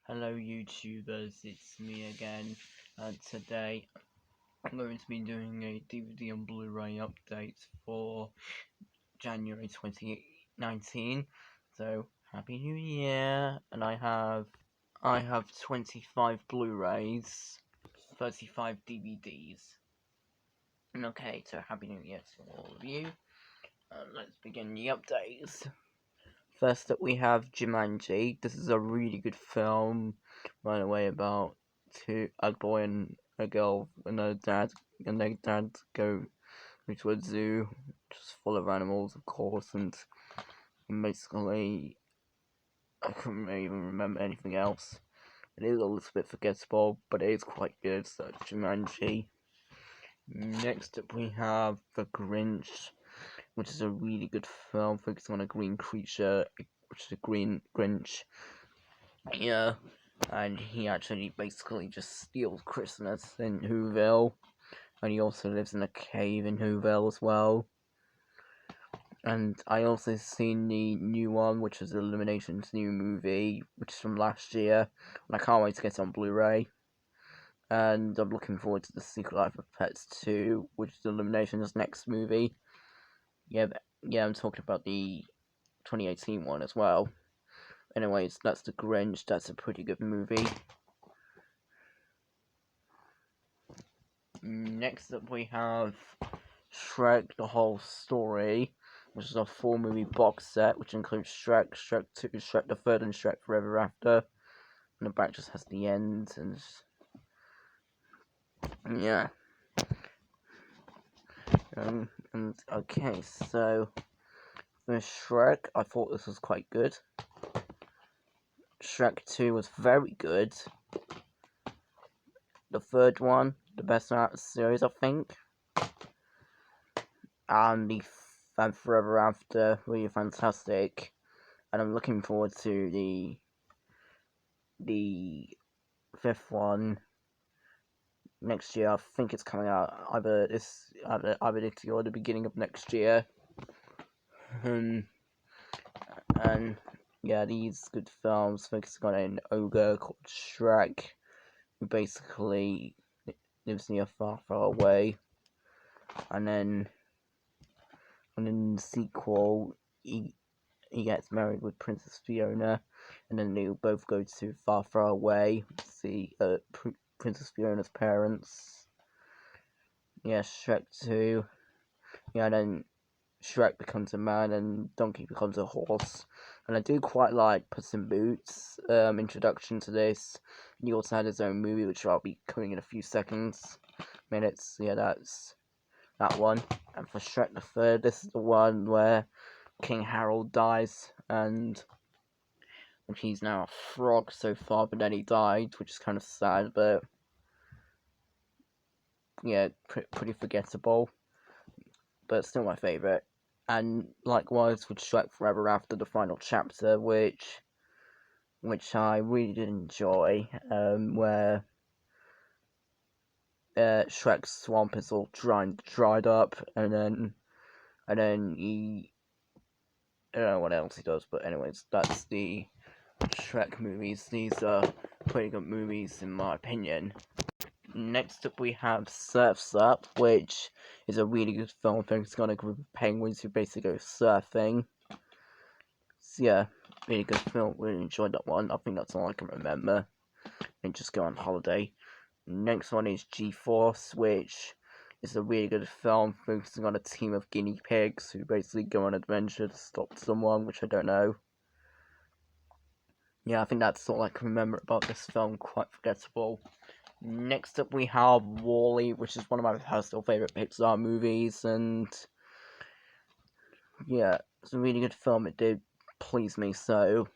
Hello YouTubers, it's me again, and today I'm going to be doing a DVD and Blu-ray update for January 2019, so Happy New Year. And I have 25 Blu-rays, 35 DVDs. Okay, so Happy New Year to all of you. Let's begin the updates. First up, we have Jumanji. This is a really good film, by the way, about a boy and a girl and their dad go to a zoo, just full of animals, of course, and basically I couldn't even remember anything else. It is a little bit forgettable, but it is quite good. So Jumanji. Next up, we have The Grinch, which is a really good film focusing on a green creature, which is a green Grinch. Yeah, and he actually basically just steals Christmas in Whoville, and he also lives in a cave in Whoville as well. And I also seen the new one, which is Illumination's new movie, which is from last year, and I can't wait to get it on Blu-ray. And I'm looking forward to The Secret Life of Pets 2, which is Illumination's next movie. Yeah, I'm talking about the 2018 one as well. Anyways, that's The Grinch. That's a pretty good movie. Next up, we have Shrek: The Whole Story, which is a 4-movie box set, which includes Shrek, Shrek 2, Shrek the Third, and Shrek Forever After. And the back just has the end, and yeah. And okay, so for Shrek, I thought this was quite good. Shrek 2 was very good. The third one, the best out of the series, I think. And Forever After, really fantastic. And I'm looking forward to the fifth one next year. I think it's coming out either this year or the beginning of next year. And yeah, these good films focusing on an ogre called Shrek, who basically lives near far, far away. And then in the sequel, he gets married with Princess Fiona, and then they both go to far, far away to see Princess Fiona's parents. Yeah, Shrek 2. Yeah, then Shrek becomes a man and Donkey becomes a horse. And I do quite like Puss in Boots' introduction to this. And he also had his own movie, which I'll be covering in a few minutes. Yeah, that's that one. And for Shrek the Third, this is the one where King Harold dies, and he's now a frog so far, but then he died, which is kind of sad, but yeah, pretty forgettable, but still my favourite. And likewise with Shrek Forever After, the final chapter, which I really did enjoy, where Shrek's swamp is all dried up, and then he, I don't know what else he does, but anyways, that's the Shrek movies. These are pretty good movies in my opinion. Next up we have Surf's Up, which is a really good film focusing on a group of penguins who basically go surfing. So yeah, really good film, really enjoyed that one. I think that's all I can remember. And just go on holiday. Next one is G-Force, which is a really good film focusing on a team of guinea pigs who basically go on an adventure to stop someone, which I don't know. Yeah, I think that's all I can remember about this film, quite forgettable. Next up we have WALL-E, which is one of my personal favourite Pixar movies, and yeah, it's a really good film. It did please me, so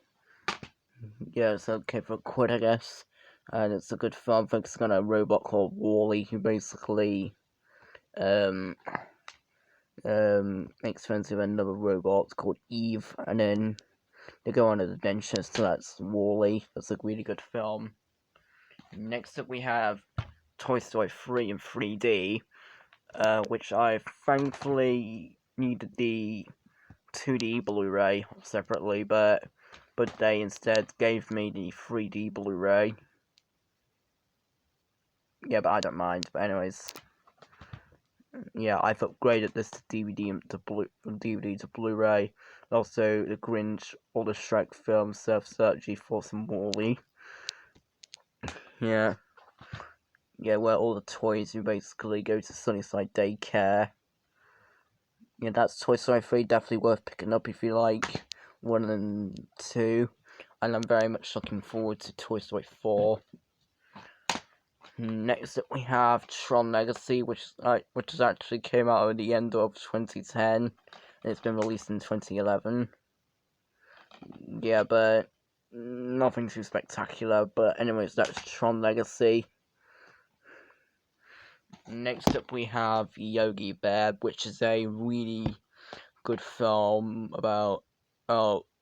yeah, it's okay for a quid, I guess. And it's a good film focusing on a robot called WALL-E, who basically makes friends with another robot called Eve, and then they go on adventures. So that's WALL-E. That's a really good film. Next up we have Toy Story 3 in 3D, which I thankfully needed the 2D Blu-ray separately, but but they instead gave me the 3D Blu-ray. Yeah, but I don't mind. But anyways, yeah, I've upgraded this to DVD to Blu-ray. Also, the Grinch, all the Shrek films, Surf Search, Force and Wall-E. Yeah, where all the toys you basically go to Sunnyside Daycare. Yeah, that's Toy Story 3, definitely worth picking up if you like 1 and 2. And I'm very much looking forward to Toy Story 4. Next up we have Tron Legacy, which has actually came out at the end of 2010. And it's been released in 2011. Yeah, but nothing too spectacular. But anyways, that's Tron Legacy. Next up we have Yogi Bear, which is a really good film about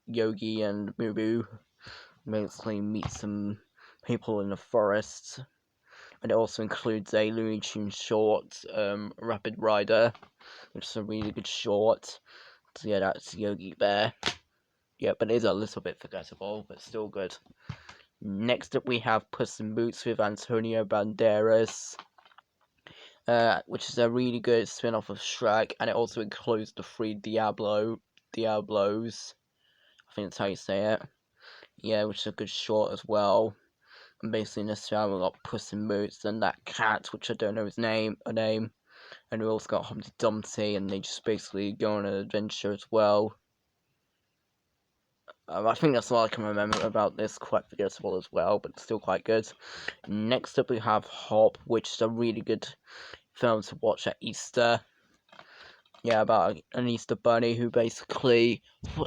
Yogi and Boo Boo basically meet some people in the forest. And it also includes a Looney Tunes short, Rapid Rider, which is a really good short. So yeah, that's Yogi Bear. Yeah, but it is a little bit forgettable, but still good. Next up we have Puss in Boots with Antonio Banderas, which is a really good spin-off of Shrek, and it also includes the 3 Diablos. I think that's how you say it. Yeah, which is a good short as well. And basically in this film we got Puss in Boots and that cat, which I don't know his name. And we also got Humpty Dumpty, and they just basically go on an adventure as well. I think that's all I can remember about this. Quite forgettable as well, but still quite good. Next up we have Hop, which is a really good film to watch at Easter. Yeah, about an Easter bunny who basically,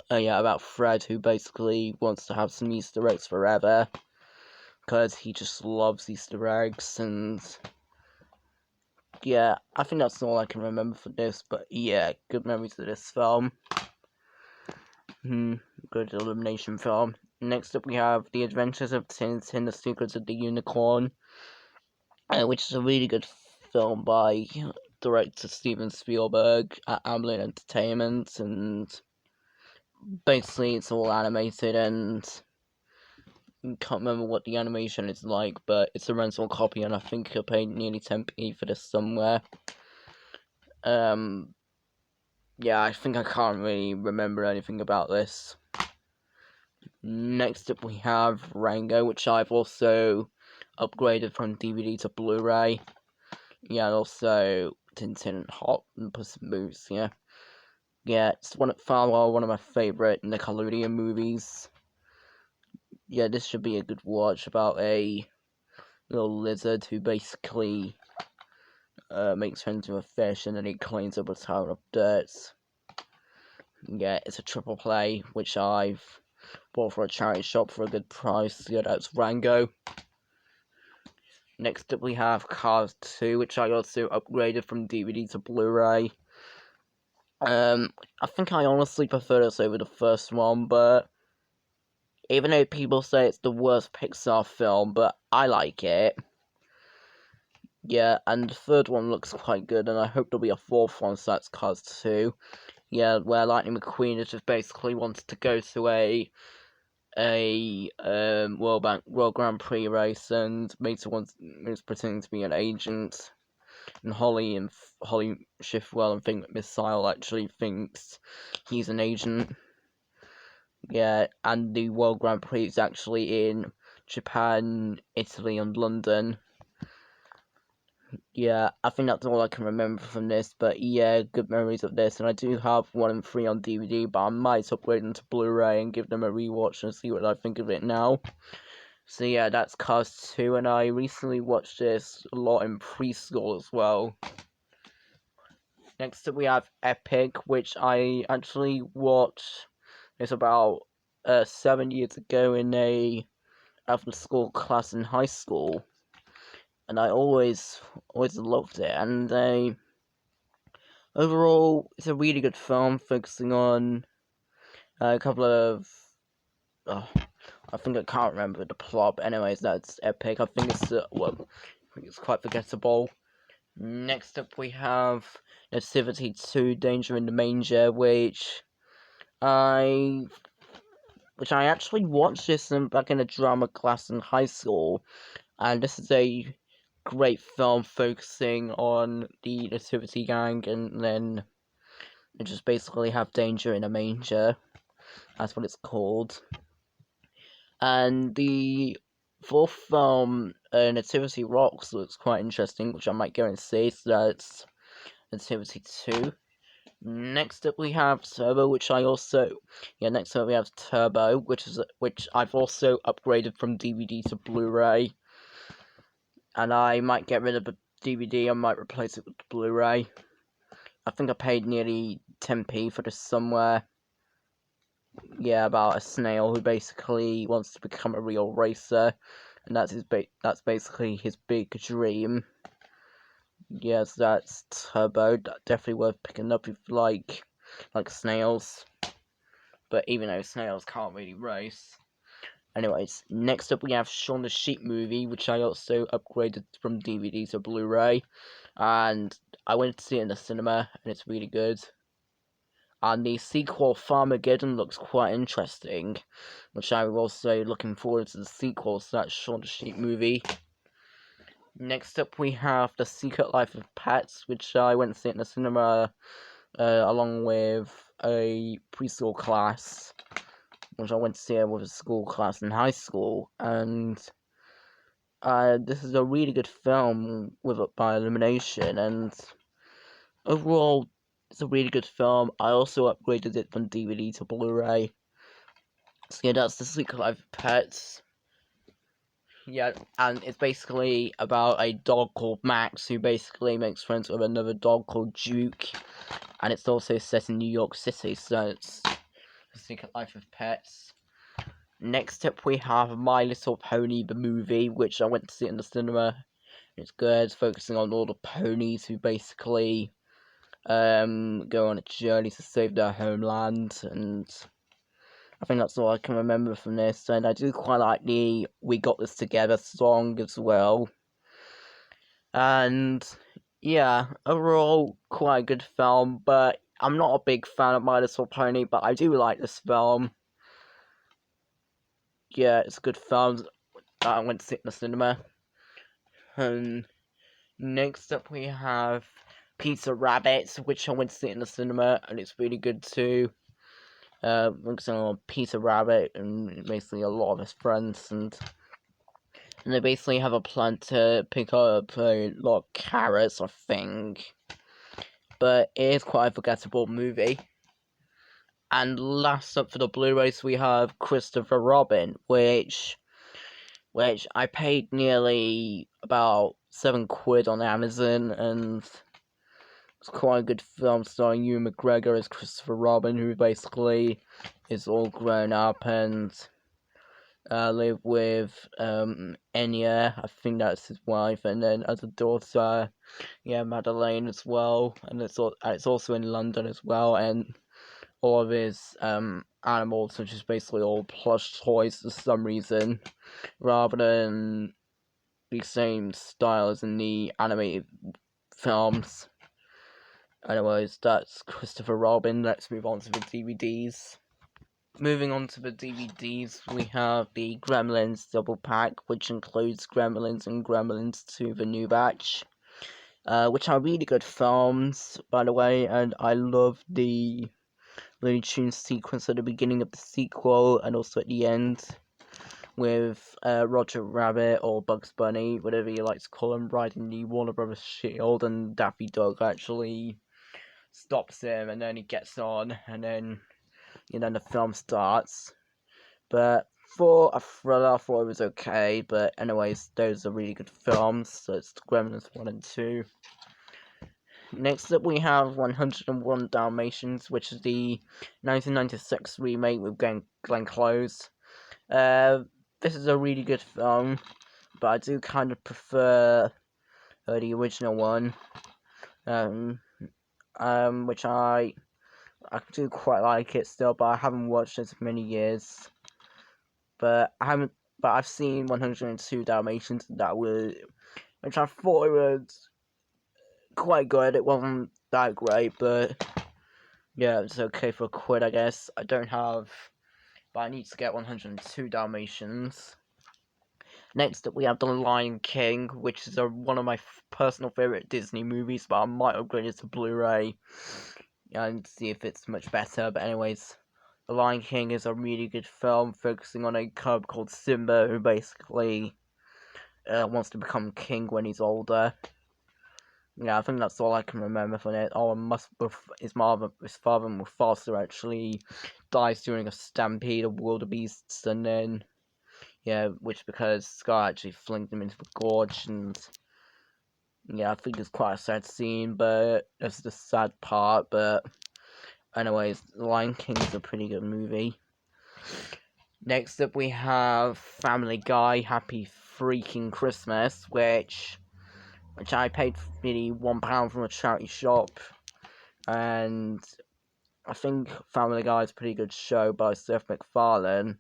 about Fred who basically wants to have some Easter eggs forever. Because he just loves Easter eggs, and yeah, I think that's all I can remember for this, but yeah, good memories of this film. Good elimination film. Next up we have The Adventures of Tintin, The Secrets of the Unicorn, which is a really good film by director Steven Spielberg at Amblin Entertainment, and basically it's all animated, and can't remember what the animation is like, but it's a rental copy, and I think I paid nearly 10p for this somewhere. Yeah, I think I can't really remember anything about this. Next up we have Rango, which I've also upgraded from DVD to Blu-ray. Yeah, and also Tintin and Hop and Puss in Boots, yeah. Yeah, it's one of my favourite Nickelodeon movies. Yeah, this should be a good watch about a little lizard who basically makes friends with a fish, and then he cleans up a tower of dirt. Yeah, it's a triple play, which I've bought for a charity shop for a good price. Yeah, that's Rango. Next up we have Cars 2, which I also upgraded from DVD to Blu-ray. I think I honestly prefer this over the first one, but even though people say it's the worst Pixar film, but I like it. Yeah, and the third one looks quite good, and I hope there'll be a fourth one, so that's Cars 2. Yeah, where Lightning McQueen has just basically wanted to go to a World Grand Prix race, and Mesa is pretending to be an agent, and Holly Shiftwell and Think Missile actually thinks he's an agent. Yeah, and the World Grand Prix is actually in Japan, Italy, and London. Yeah, I think that's all I can remember from this, but yeah, good memories of this, and I do have 1 and 3 on DVD, but I might upgrade them to Blu-ray and give them a rewatch and see what I think of it now. So yeah, that's Cars 2, and I recently watched this a lot in preschool as well. Next up we have Epic, which I actually watched this about 7 years ago in a after-school class in high school. And I always loved it, and overall, it's a really good film, focusing on a couple of, I think I can't remember the plot, but anyways, that's Epic. I think it's quite forgettable. Next up we have Nativity 2, Danger in the Manger, which I which I actually watched this back in a drama class in high school, and this is a great film focusing on the Nativity Gang, and then you just basically have Danger in a Manger. That's what it's called. And the fourth film, Nativity Rocks, looks quite interesting, which I might go and see. So that's Nativity 2. Next up we have Turbo, which next up we have Turbo, which I've also upgraded from DVD to Blu-ray. And I might get rid of the DVD, I might replace it with the Blu-ray. I think I paid nearly 10p for this somewhere. Yeah, about a snail who basically wants to become a real racer, and that's basically his big dream. Yes, that's Turbo. Definitely worth picking up if you like snails. But even though snails can't really race. Anyways, next up we have Shaun the Sheep movie, which I also upgraded from DVD to Blu-ray, and I went to see it in the cinema, and it's really good. And the sequel, Farmageddon, looks quite interesting, which I'm also looking forward to the sequel, so that's Shaun the Sheep movie. Next up we have The Secret Life of Pets, which I went to see in the cinema along with a preschool class, which I went to see with a school class in high school, and this is a really good film by elimination, and overall it's a really good film. I also upgraded it from DVD to Blu-ray. So yeah, that's The Secret Life of Pets. Yeah, and it's basically about a dog called Max who basically makes friends with another dog called Duke. And it's also set in New York City, so it's The Secret Life of Pets. Next up we have My Little Pony, the movie, which I went to see in the cinema. It's good, focusing on all the ponies who basically go on a journey to save their homeland, and I think that's all I can remember from this. And I do quite like the We Got This Together song as well. And yeah, overall quite a good film, but I'm not a big fan of My Little Pony, but I do like this film. Yeah, it's a good film. I went to see it in the cinema. And next up we have Peter Rabbit, which I went to see in the cinema, and it's really good too. Focusing on Peter Rabbit and basically a lot of his friends, and they basically have a plan to pick up a lot of carrots, I think. But it is quite a forgettable movie. And last up for the Blu-rays we have Christopher Robin, which I paid nearly about £7 on Amazon, and it's quite a good film starring Ewan McGregor as Christopher Robin, who basically is all grown up and live with Enya, I think that's his wife, and then as a daughter, Madeleine as well, and it's also in London as well, and all of his animals, which is basically all plush toys for some reason, rather than the same style as in the animated films. Anyways, that's Christopher Robin. Let's move on to the DVDs. Moving on to the DVDs, we have the Gremlins double pack, which includes Gremlins and Gremlins 2 the new batch, which are really good films, by the way, and I love the Looney Tunes sequence at the beginning of the sequel and also at the end, with Roger Rabbit or Bugs Bunny, whatever you like to call him, riding the Warner Brothers shield, and Daffy Duck actually stops him, and then he gets on, and then the film starts. But for a thriller, I thought it was okay, but anyways, those are really good films, so it's Gremlins 1 and 2. Next up we have 101 Dalmatians, which is the 1996 remake with Glenn Close. This is a really good film, but I do kind of prefer the original one, which I do quite like it still, but I haven't watched it in many years. But I've seen 102 Dalmatians which I thought it was quite good. It wasn't that great, but yeah, it's okay for £1, I guess. I don't have but I need to get 102 Dalmatians. Next up, we have The Lion King, which is one of my personal favorite Disney movies, but I might upgrade it to Blu-ray and see if it's much better. But anyways, The Lion King is a really good film focusing on a cub called Simba who basically wants to become king when he's older. Yeah, I think that's all I can remember from it. Oh, his father Mufasa actually dies during a stampede of wildebeests, and then which because Scar actually flinged him into the gorge, and I think it's quite a sad scene, but that's the sad part. But anyways, The Lion King is a pretty good movie. Next up, we have Family Guy, Happy Freaking Christmas, which I paid really £1 from a charity shop, and I think Family Guy is a pretty good show by Seth MacFarlane,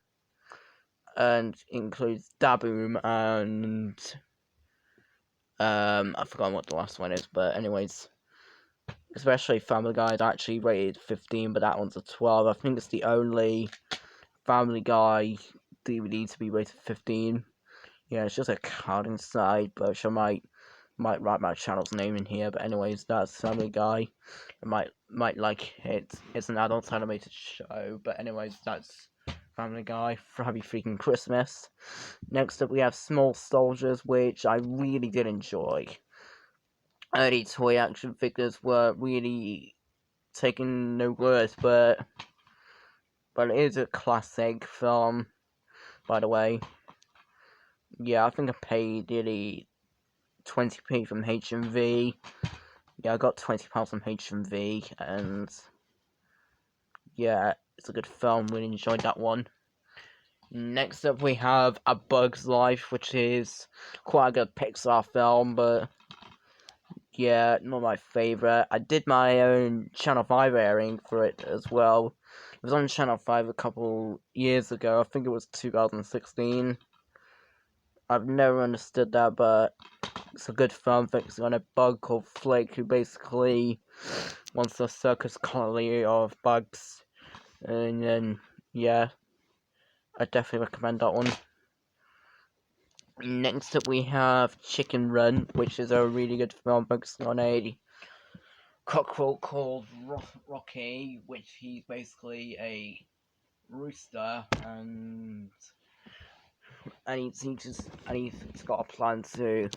and includes Daboom and I forgot what the last one is, but anyways, especially Family Guy is actually rated 15, but that one's a 12. I think it's the only Family Guy DVD to be rated 15. Yeah, it's just a card inside, but I might write my channel's name in here. But anyways, that's Family Guy. I might like it. It's an adult animated show, but anyways, that's Family Guy for Happy Freaking Christmas. Next up, we have Small Soldiers, which I really did enjoy. Early toy action figures were really taken no worse, but it is a classic film, by the way. Yeah, I think I paid nearly 20p from HMV. Yeah, I got £20 from HMV, and yeah, it's a good film. Really enjoyed that one. Next up, we have A Bug's Life, which is quite a good Pixar film, but yeah, not my favourite. I did my own Channel 5 airing for it as well. It was on Channel 5 a couple years ago. I think it was 2016. I've never understood that, but it's a good film focusing on a bug called Flake who basically wants a circus colony of bugs. And then, yeah, I definitely recommend that one. Next up, we have Chicken Run, which is a really good film focusing on a cockerel called Rocky, which he's basically a rooster, and he's got a plan to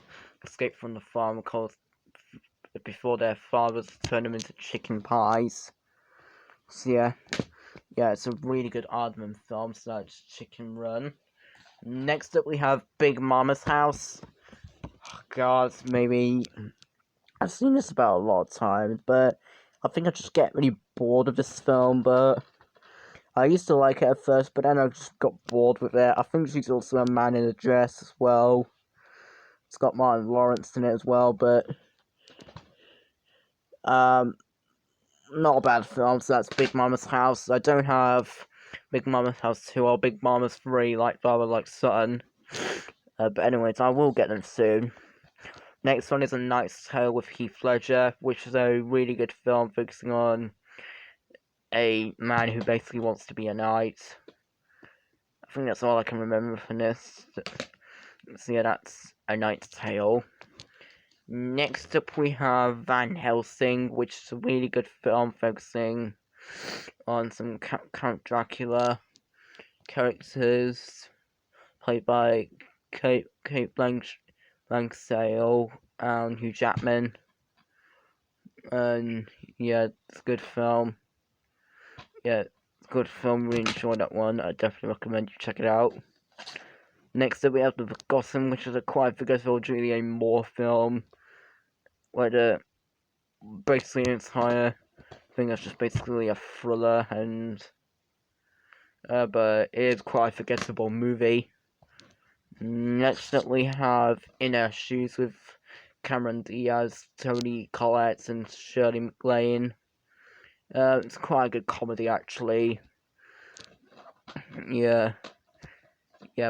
escape from the farm before their fathers turn them into chicken pies. So yeah, it's a really good Aardman film. So that's Chicken Run. Next up, we have Big Mama's House. Oh, God, maybe I've seen this about a lot of times, but I think I just get really bored of this film. But I used to like it at first, but then I just got bored with it. I think she's also a man in a dress as well. It's got Martin Lawrence in it as well, but not a bad film. So that's Big Mama's House. I don't have Big Mama's House 2 or Big Mama's 3 like Father Like Son. But anyways, I will get them soon. Next one is A Knight's Tale with Heath Ledger, which is a really good film focusing on a man who basically wants to be a knight. I think that's all I can remember from this. So yeah, that's A Knight's Tale. Next up, we have Van Helsing, which is a really good film focusing on some Count Dracula characters played by Kate Blanchett and Hugh Jackman. And yeah, it's a good film. Yeah, it's a good film. Really enjoyed that one. I definitely recommend you check it out. Next up, we have The Forgotten, which is a quite forgettable Julianne Moore film, where basically the entire thing is just basically a thriller, and but it is quite a forgettable movie. Next up, we have In Her Shoes with Cameron Diaz, Toni Collette, and Shirley MacLaine. It's quite a good comedy, actually. Yeah,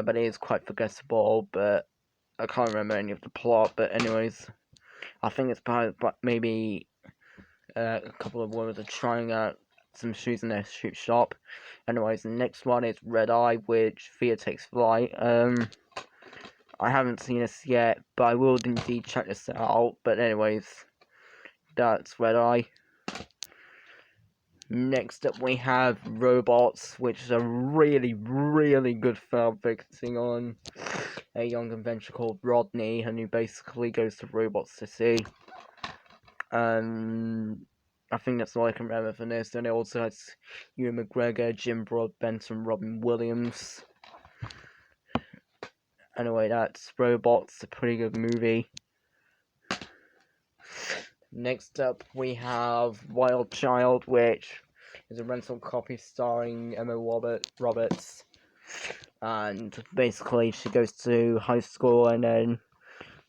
but it is quite forgettable, but I can't remember any of the plot. But anyways, I think it's maybe a couple of women are trying out some shoes in their shoe shop. Anyways, the next one is Red Eye, which Thea Takes Flight. I haven't seen this yet, but I will indeed check this out. But anyways, that's Red Eye. Next up we have Robots, which is a really, really good film focusing on a young adventurer called Rodney, and who basically goes to Robot City. I think that's all I can remember from this. And it also has Ewan McGregor, Jim Broadbent, and Robin Williams. Anyway, that's Robots, a pretty good movie. Next up, we have Wild Child, which is a rental copy starring Emma Roberts. And basically, she goes to high school, and then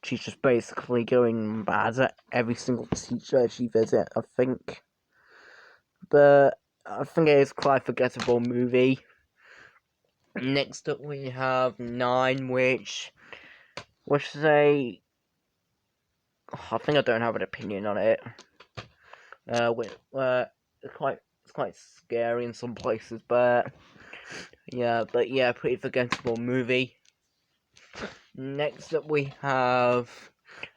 she's just basically going mad at every single teacher she visits, I think. But I think it is quite a forgettable movie. Next up, we have 9, which is a... I think I don't have an opinion on it. It's quite scary in some places, but yeah, pretty forgettable movie. Next up, we have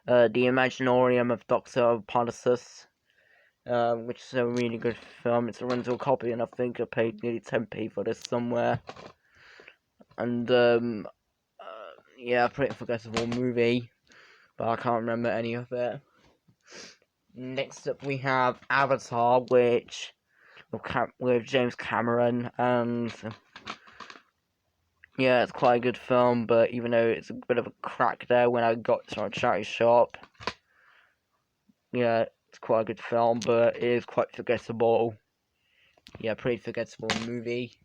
The Imaginarium of Dr. Parnassus, which is a really good film. It's a rental copy, and I think I paid nearly 10p for this somewhere. And pretty forgettable movie, but I can't remember any of it. Next up, we have Avatar, which with James Cameron, and yeah, it's quite a good film. But even though it's a bit of a crack there when I got to our charity shop, yeah, it's quite a good film, but it is quite forgettable. Yeah, pretty forgettable movie.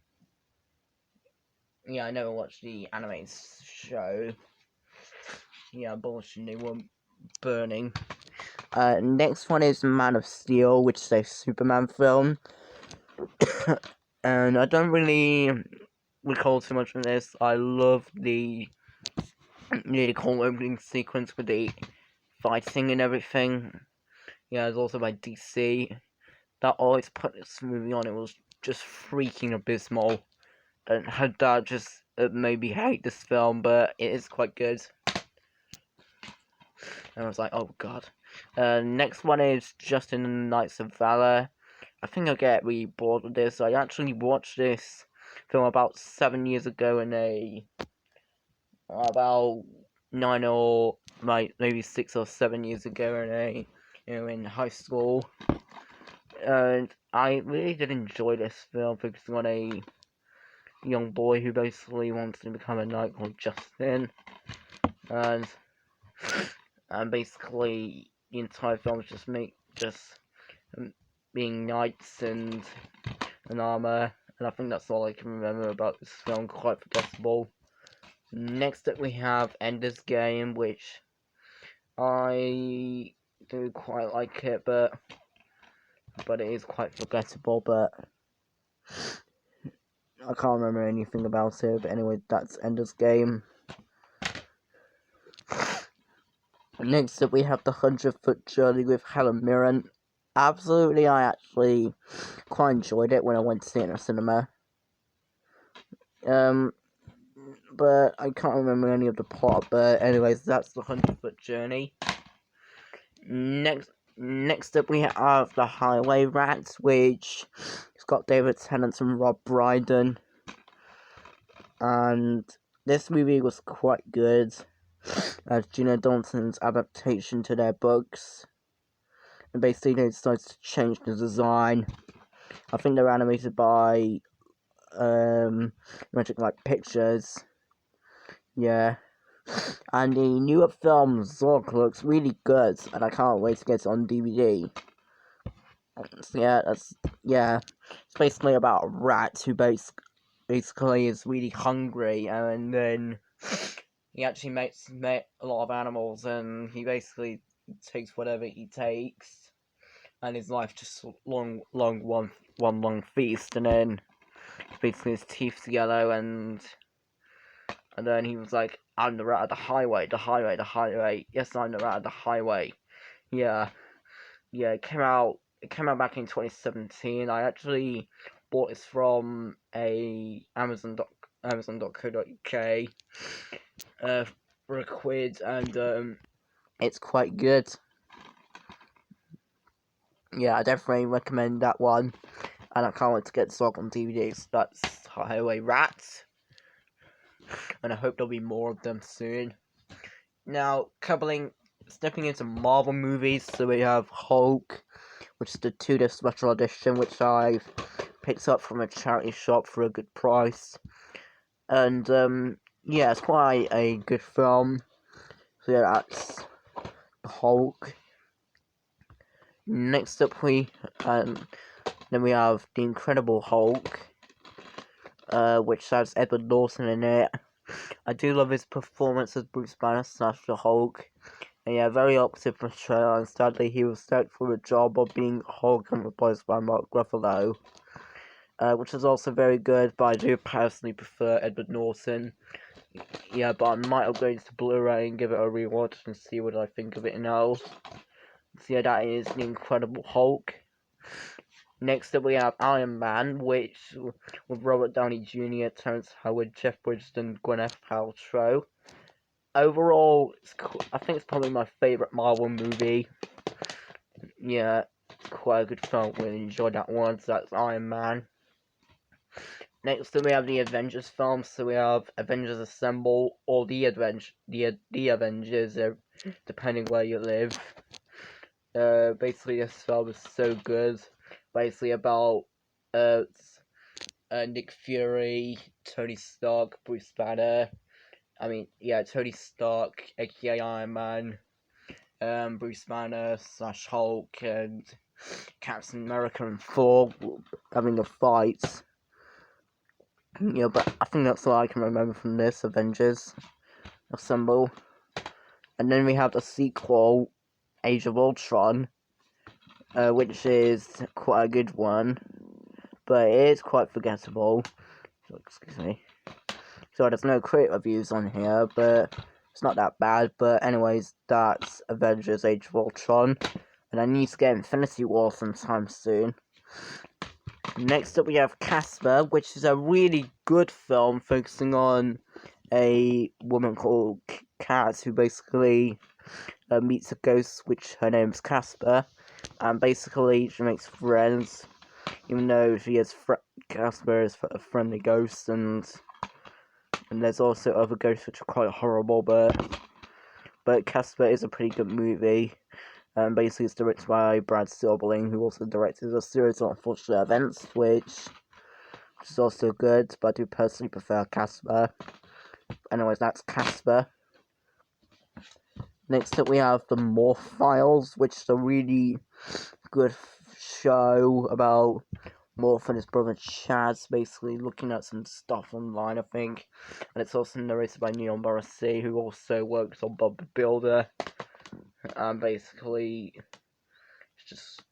Yeah, I never watched the animated show. Yeah, abortion, they were burning. Next one is Man of Steel, which is a Superman film. And I don't really recall too much from this. I love the really cool opening sequence with the fighting and everything. Yeah, it's also by DC. That always put this movie on. It was just freaking abysmal. And that just made me hate this film, but it is quite good. And I was like, oh god. Next one is Justin and the Knights of Valor. I think I'll get really bored with this. I actually watched this film about 7 years ago about 9 or maybe 6 or 7 years ago in high school. And I really did enjoy this film, focusing on a young boy who basically wants to become a knight called Justin. And basically the entire film is just being knights and an armor, and I think that's all I can remember about this film. Quite forgettable. Next up, we have Ender's Game, which I do quite like it, but it is quite forgettable. But I can't remember anything about it. But anyway, that's Ender's Game. Next up, we have The 100-Foot Journey with Helen Mirren. Absolutely, I actually quite enjoyed it when I went to see it in a cinema. But I can't remember any of the plot. But anyways, that's The 100-Foot Journey. Next up, we have The Highway Rats, which has got David Tennant and Rob Brydon. And this movie was quite good, as Gina Dalton's adaptation to their books. And basically they decided to change the design. I think they're animated by Magic Light Pictures. Yeah. And the newer film Zork looks really good, and I can't wait to get it on DVD. So it's basically about a rat who basically is really hungry, and then he actually makes a lot of animals, and he basically takes whatever he takes, and his life just one long feast, and then basically his teeth yellow, and then he was like, I'm the rat of the highway. Yes, I'm the rat of the highway. Yeah, it came out it came out back in 2017. I actually bought this from a Amazon.co.uk for £1, and it's quite good. Yeah, I definitely recommend that one, and I can't wait to get this on DVD. So that's Highway Rats, and I hope there'll be more of them soon. Now, stepping into Marvel movies, so we have Hulk, which is the 2D special edition, which I've picked up from a charity shop for a good price. And, yeah, it's quite a good film. So yeah, that's Hulk. Next up, then we have The Incredible Hulk, which has Edward Norton in it. I do love his performance as Bruce Banner / the Hulk. And yeah, very opposite portrayal, and sadly he was set for the job of being Hulk and replaced by Mark Ruffalo. Which is also very good, but I do personally prefer Edward Norton. Yeah, but I might upgrade it to Blu-Ray and give it a rewatch and see what I think of it now. So yeah, that is The Incredible Hulk. Next up we have Iron Man, which with Robert Downey Jr., Terrence Howard, Jeff Bridges, and Gwyneth Paltrow. Overall, I think it's probably my favourite Marvel movie. Yeah, it's quite a good film. Really enjoyed that one. So that's Iron Man. Next up we have the Avengers films. So we have Avengers Assemble or the Avengers, depending where you live. Basically this film is so good. Basically about Nick Fury, Tony Stark, Bruce Banner. Tony Stark, aka Iron Man, Bruce Banner / Hulk, and Captain America and Thor having a fight. Yeah, but I think that's all I can remember from this Avengers Assemble. And then we have the sequel, Age of Ultron, which is quite a good one, but it is quite forgettable. So, excuse me. So there's no critic reviews on here, but it's not that bad. But anyways, that's Avengers Age of Ultron, and I need to get Infinity War sometime soon. Next up we have Casper, which is a really good film focusing on a woman called Kat who basically meets a ghost, which her name's Casper, and basically she makes friends, even though Casper is a friendly ghost, and there's also other ghosts which are quite horrible, but Casper is a pretty good movie. Basically, it's directed by Brad Silberling, who also directed a series of Unfortunate Events, which is also good, but I do personally prefer Casper. Anyways, that's Casper. Next up, we have The Morph Files, which is a really good show about Morph and his brother Chaz, basically looking at some stuff online, I think. And it's also narrated by Neil Morrissey, who also works on Bob the Builder. And basically, it's just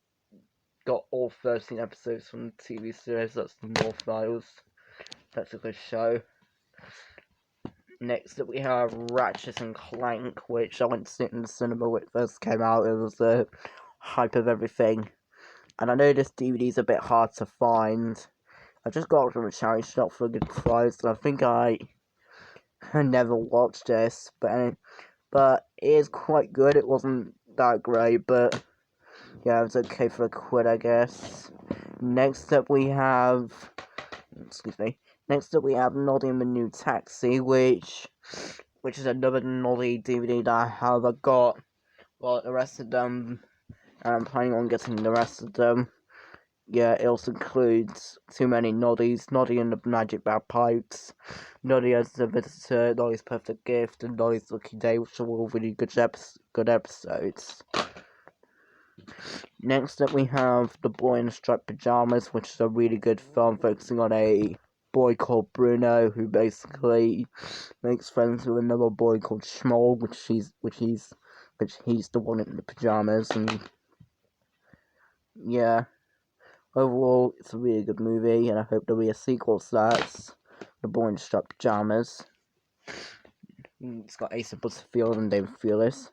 got all 13 episodes from the TV series. That's The Morph Files. That's a good show. Next up we have Ratchet and Clank, which I went to see in the cinema when it first came out. It was the hype of everything. And I know this DVD is a bit hard to find. I just got it from a charity shop for a good price, and I think I never watched this, but it is quite good. It wasn't that great, but yeah, it was okay for £1, I guess. Next up we have Noddy and the New Taxi, which is another Noddy DVD that I have. I got the rest of them, and I'm planning on getting the rest of them. Yeah, it also includes too many Noddies, Noddy and the Magic Bagpipes, Noddy as the Visitor, Noddy's Perfect Gift, and Noddy's Lucky Day, which are all really good episodes. Next up we have The Boy in Striped Pajamas, which is a really good film focusing on a boy called Bruno who basically makes friends with another boy called Schmoll, which he's the one in the pajamas, and yeah. Overall, it's a really good movie, and I hope there'll be a sequel to that. The Boy in Striped Pajamas. It's got Asa Butterfield and David Thewlis.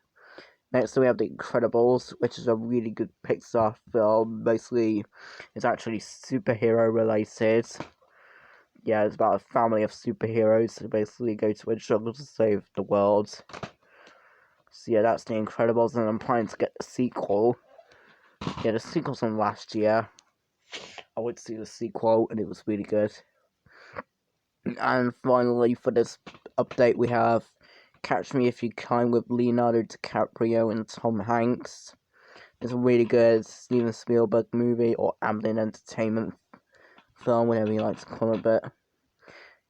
Next we have The Incredibles, which is a really good Pixar film. Basically, it's actually superhero related. Yeah, it's about a family of superheroes who basically go to a jungle to save the world. So yeah, that's The Incredibles, and I'm planning to get the sequel. Yeah, the sequel's from last year. I went to see the sequel, and it was really good. And finally, for this update, we have Catch Me If You Can with Leonardo DiCaprio and Tom Hanks. It's a really good Steven Spielberg movie, or Amblin Entertainment film, whatever you like to call it. But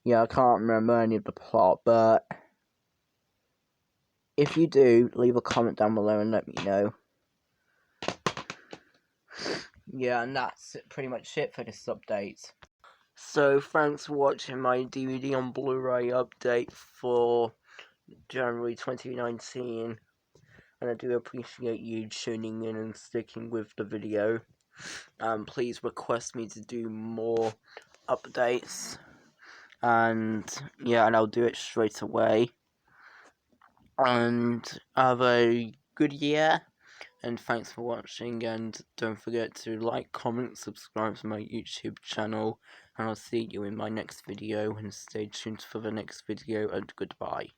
yeah, I can't remember any of the plot, but if you do, leave a comment down below and let me know. Yeah, and that's pretty much it for this update. So, thanks for watching my DVD on Blu-ray update for January 2019. And I do appreciate you tuning in and sticking with the video. Please request me to do more updates. And yeah, and I'll do it straight away. And have a good year. And thanks for watching, and don't forget to like, comment, subscribe to my YouTube channel, and I'll see you in my next video, and stay tuned for the next video, and goodbye.